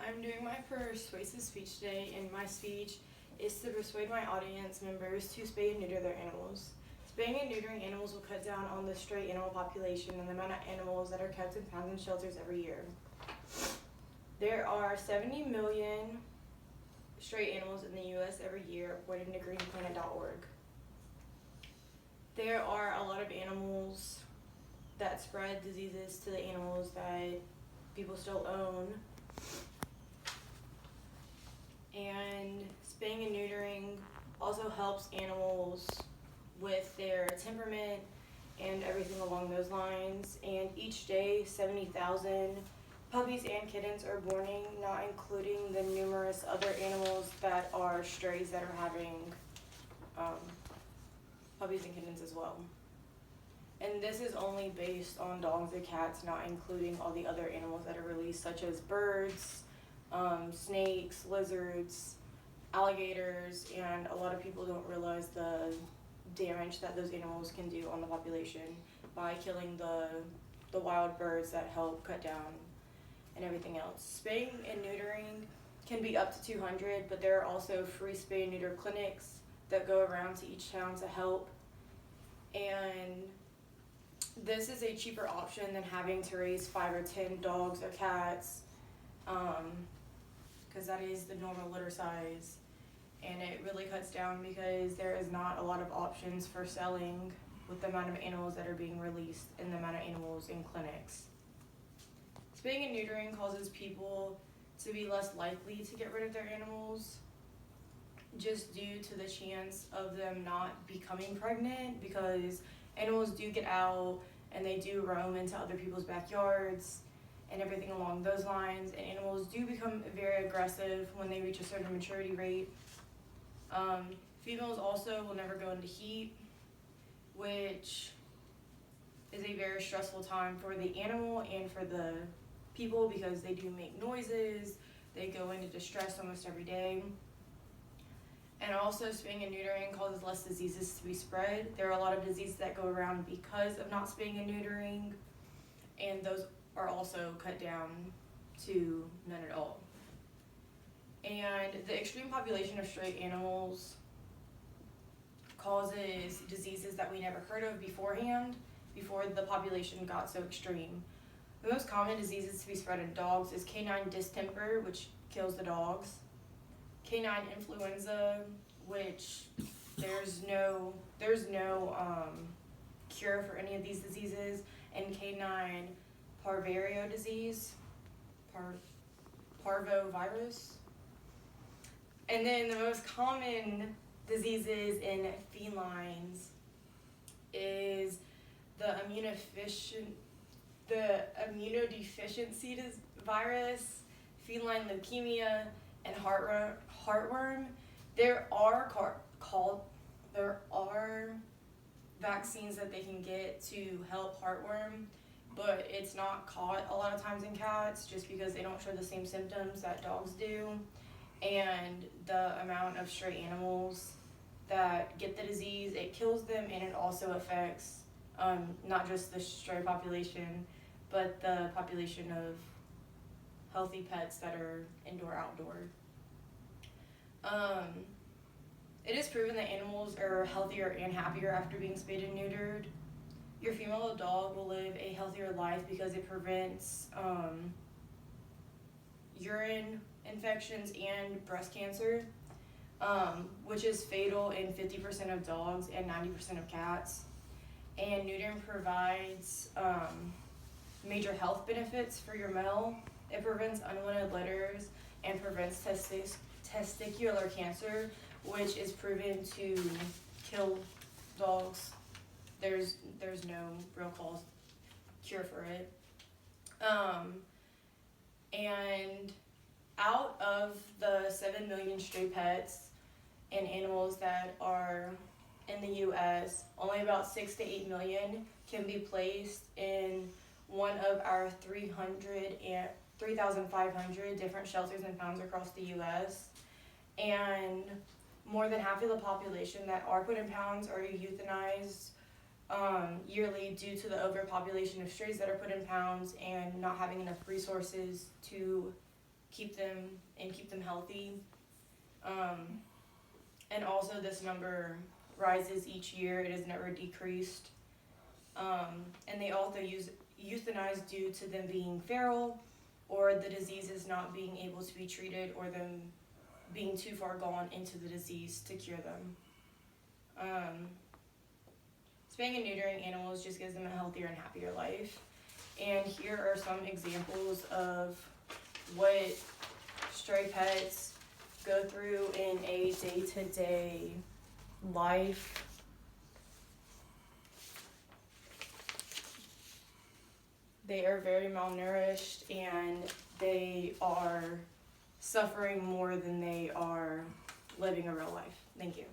I'm doing my persuasive speech today, and my speech is to persuade my audience members to spay and neuter their animals. Spaying and neutering animals will cut down on the stray animal population and the amount of animals that are kept in pounds and shelters every year. There are 70 million stray animals in the U.S. every year, according to greenplanet.org. There are a lot of animals that spread diseases to the animals that people still own. And spaying and neutering also helps animals with their temperament and everything along those lines. And each day, 70,000 puppies and kittens are born, not including the numerous other animals that are strays that are having puppies and kittens as well. And this is only based on dogs and cats, not including all the other animals that are released, such as birds, snakes, lizards, alligators, and a lot of people don't realize the damage that those animals can do on the population by killing the wild birds that help cut down and everything else. Spaying and neutering can be up to 200, but there are also free spay and neuter clinics that go around to each town to help. And this is a cheaper option than having to raise 5 or 10 dogs or cats, because that is the normal litter size, and it really cuts down because there is not a lot of options for selling with the amount of animals that are being released and the amount of animals in clinics. Spaying and neutering causes people to be less likely to get rid of their animals just due to the chance of them not becoming pregnant, because animals do get out and they do roam into other people's backyards and everything along those lines, and animals do become very aggressive when they reach a certain maturity rate. Females also will never go into heat, which is a very stressful time for the animal and for the people, because they do make noises, they go into distress almost every day. And also, spaying and neutering causes less diseases to be spread. There are a lot of diseases that go around because of not spaying and neutering, and those are also cut down to none at all. And the extreme population of stray animals causes diseases that we never heard of beforehand, before the population got so extreme. The most common diseases to be spread in dogs is canine distemper, which kills the dogs, canine influenza, which there's no cure for any of these diseases, and canine parvovirus disease, parvovirus. And then the most common diseases in felines is the immunodeficiency virus, feline leukemia, and heartworm. There are vaccines that they can get to help heartworm, but it's not caught a lot of times in cats just because they don't show the same symptoms that dogs do. And the amount of stray animals that get the disease, it kills them, and it also affects not just the stray population, but the population of healthy pets that are indoor-outdoor. It is proven that animals are healthier and happier after being spayed and neutered. Your female dog will live a healthier life because it prevents urine infections and breast cancer, which is fatal in 50% of dogs and 90% of cats. And neutering provides major health benefits for your male. It prevents unwanted litters and prevents testicular cancer, which is proven to kill dogs. There's no real cure for it. And out of the 7 million stray pets and animals that are in the U.S., only about 6 to 8 million can be placed in one of our 3,500 different shelters and pounds across the U.S. And more than half of the population that are put in pounds are euthanized yearly due to the overpopulation of strays that are put in pounds and not having enough resources to keep them healthy. And also this number rises each year. It has never decreased. And they also use euthanize due to them being feral, or the diseases not being able to be treated, or them being too far gone into the disease to cure them. Spaying and neutering animals just gives them a healthier and happier life. And here are some examples of what stray pets go through in a day-to-day life. They are very malnourished, and they are suffering more than they are living a real life. Thank you.